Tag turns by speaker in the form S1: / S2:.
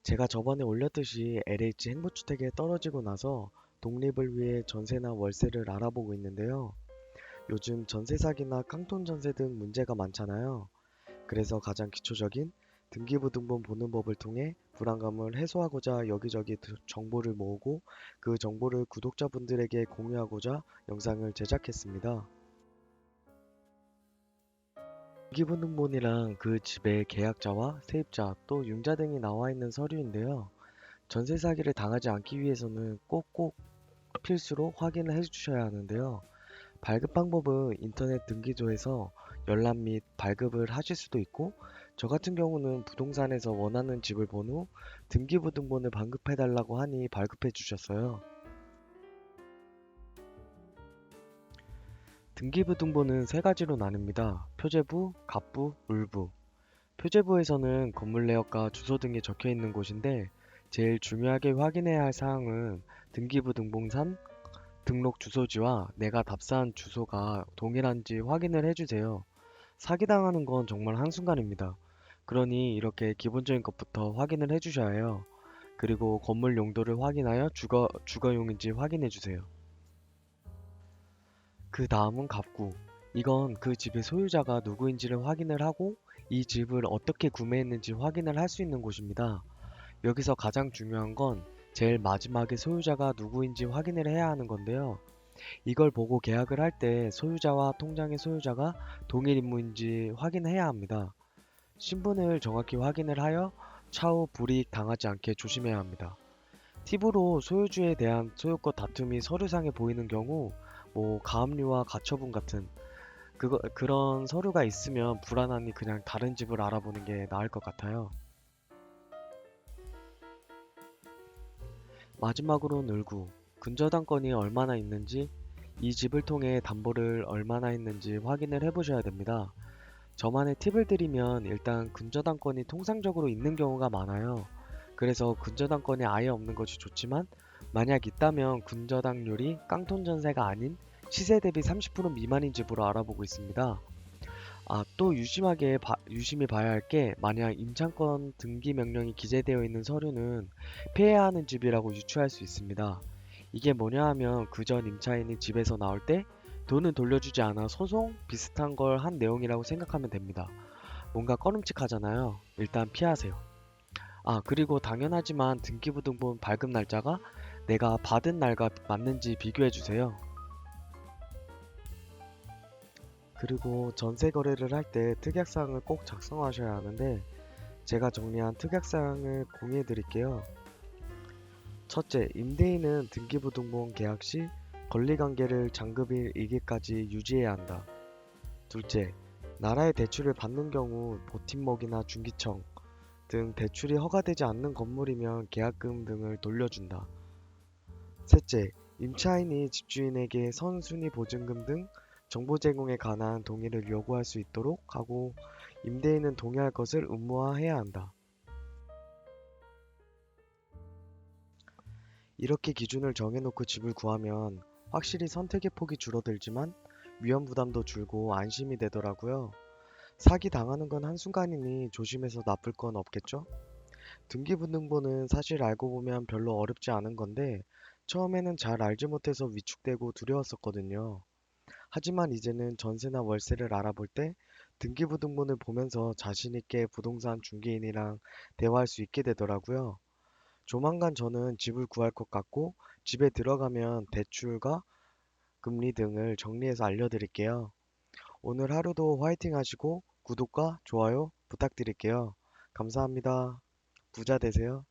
S1: 제가 저번에 올렸듯이 LH 행보주택에 떨어지고 나서 독립을 위해 전세나 월세를 알아보고 있는데요. 요즘 전세 사기나 깡통 전세 등 문제가 많잖아요. 그래서 가장 기초적인 등기부등본 보는 법을 통해 불안감을 해소하고자 여기저기 정보를 모으고 그 정보를 구독자분들에게 공유하고자 영상을 제작했습니다. 등기부등본이랑 그 집의 계약자와 세입자 또 융자 등이 나와 있는 서류인데요. 전세 사기를 당하지 않기 위해서는 꼭꼭 필수로 확인을 해주셔야 하는데요. 발급 방법은 인터넷 등기소에서 열람 및 발급을 하실 수도 있고, 저 같은 경우는 부동산에서 원하는 집을 본 후 등기부등본을 발급해달라고 하니 발급해 주셨어요. 등기부등본은 세 가지로 나뉩니다. 표제부, 갑부, 울부. 표제부에서는 건물 내역과 주소 등이 적혀 있는 곳인데, 제일 중요하게 확인해야 할 사항은 등기부등본상 등록 주소지와 내가 답사한 주소가 동일한지 확인을 해주세요. 사기당하는 건 정말 한순간입니다. 그러니 이렇게 기본적인 것부터 확인을 해주셔야 해요. 그리고 건물 용도를 확인하여 주거용인지 확인해주세요. 그 다음은 갑구. 이건 그 집의 소유자가 누구인지를 확인을 하고 이 집을 어떻게 구매했는지 확인을 할 수 있는 곳입니다. 여기서 가장 중요한 건 제일 마지막에 소유자가 누구인지 확인을 해야 하는 건데요. 이걸 보고 계약을 할 때 소유자와 통장의 소유자가 동일 인물인지 확인해야 합니다. 신분을 정확히 확인을 하여 차후 불이익 당하지 않게 조심해야 합니다. 팁으로 소유주에 대한 소유권 다툼이 서류상에 보이는 경우 가압류와 가처분 같은 그런 서류가 있으면 불안하니 그냥 다른 집을 알아보는 게 나을 것 같아요. 마지막으로 을구. 근저당권이 얼마나 있는지 이 집을 통해 담보를 얼마나 했는지 확인을 해보셔야 됩니다. 저만의 팁을 드리면 일단 근저당권이 통상적으로 있는 경우가 많아요. 그래서 근저당권이 아예 없는 것이 좋지만 만약 있다면 근저당률이 깡통 전세가 아닌 시세 대비 30% 미만인 집으로 알아보고 있습니다. 또 유심히 봐야 할 게 만약 임차권 등기 명령이 기재되어 있는 서류는 폐해야 하는 집이라고 유추할 수 있습니다. 이게 뭐냐 하면 그전 임차인이 집에서 나올 때 돈을 돌려주지 않아 소송 비슷한 걸 한 내용이라고 생각하면 됩니다. 뭔가 꺼림칙하잖아요. 일단 피하세요. 그리고 당연하지만 등기부등본 발급 날짜가 내가 받은 날과 맞는지 비교해 주세요. 그리고 전세 거래를 할 때 특약사항을 꼭 작성하셔야 하는데 제가 정리한 특약사항을 공유해 드릴게요. 첫째, 임대인은 등기부등본 계약 시 권리관계를 잔급일 이기까지 유지해야 한다. 둘째, 나라의 대출을 받는 경우 버팀목이나 중기청 등 대출이 허가되지 않는 건물이면 계약금 등을 돌려준다. 셋째, 임차인이 집주인에게 선순위 보증금 등 정보 제공에 관한 동의를 요구할 수 있도록 하고 임대인은 동의할 것을 의무화해야 한다. 이렇게 기준을 정해놓고 집을 구하면 확실히 선택의 폭이 줄어들지만 위험 부담도 줄고 안심이 되더라고요. 사기 당하는 건 한순간이니 조심해서 나쁠 건 없겠죠? 등기부등본은 사실 알고 보면 별로 어렵지 않은 건데 처음에는 잘 알지 못해서 위축되고 두려웠었거든요. 하지만 이제는 전세나 월세를 알아볼 때 등기부등본을 보면서 자신 있게 부동산 중개인이랑 대화할 수 있게 되더라고요. 조만간 저는 집을 구할 것 같고 집에 들어가면 대출과 금리 등을 정리해서 알려드릴게요. 오늘 하루도 화이팅 하시고 구독과 좋아요 부탁드릴게요. 감사합니다. 부자 되세요.